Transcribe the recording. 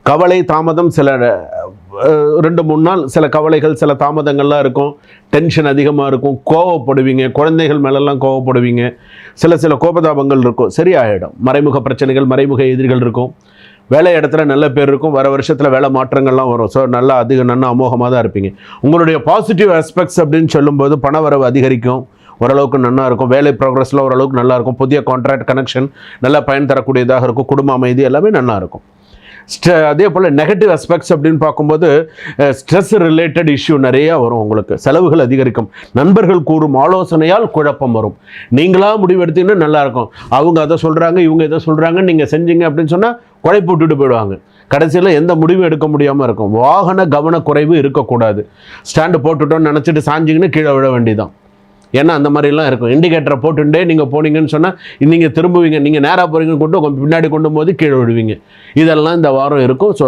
கவலை தாமதம் சில 2-3 நாள் சில கவலைகள் சில தாமதங்கள்லாம் இருக்கும். டென்ஷன் அதிகமாக இருக்கும். கோவப்படுவீங்க, குழந்தைகள் மேலெல்லாம் கோவப்படுவீங்க. சில கோபதாபங்கள் இருக்கும், சரியாயிடும். மறைமுக பிரச்சனைகள், மறைமுக எதிரிகள் இருக்கும். வேலை இடத்துல நல்ல பேர் இருக்கும். வர வருஷத்தில் வேலை மாற்றங்கள்லாம் வரும். ஸோ நல்லா நல்ல அமோகமாக தான் இருப்பீங்க. உங்களுடைய பாசிட்டிவ் ஆஸ்பெக்ட்ஸ் அப்படின்னு சொல்லும்போது பண வரவு அதிகரிக்கும், ஓரளவுக்கு நல்லா இருக்கும். வேலை ப்ரோக்ரஸில் ஓரளவுக்கு நல்லா இருக்கும். புதிய கான்ட்ராக்ட் கனெக்ஷன் நல்லா பயன் தரக்கூடியதாக இருக்கும். குடும்ப அமைதி எல்லாமே நல்லா இருக்கும். அதே போல் நெகட்டிவ் அஸ்பெக்ட்ஸ் அப்படின்னு பார்க்கும்போது ஸ்ட்ரெஸ் ரிலேட்டட் இஷ்யூ நிறையா வரும். உங்களுக்கு செலவுகள் அதிகரிக்கும். நண்பர்கள் கூறும் ஆலோசனையால் குழப்பம் வரும். நீங்களாக முடிவெடுத்தீங்கன்னா நல்லாயிருக்கும். அவங்க அதை சொல்கிறாங்க, இவங்க எதை சொல்கிறாங்க, நீங்கள் செஞ்சீங்க அப்படின்னு சொன்னால் குழப்பி விட்டுட்டு போயிடுவாங்க. கடைசியில் எந்த முடிவும் எடுக்க முடியாமல் இருக்கும். வாகன கவனக்குறைவு இருக்கக்கூடாது. ஸ்டாண்டு போட்டுட்டோன்னு நினச்சிட்டு சாஞ்சிங்கன்னு கீழே விழ வேண்டியதான். ஏன்னா அந்த மாதிரிலாம் இருக்கும். இண்டிகேட்டரை போட்டுட்டே நீங்கள் போனீங்கன்னு சொன்னால் நீங்கள் திரும்புவீங்க. நீங்கள் நேராக போகிறீங்கன்னு கொண்டு பின்னாடி கொண்டு போது கீழே விடுவீங்க. இதெல்லாம் இந்த வாரம் இருக்கும். ஸோ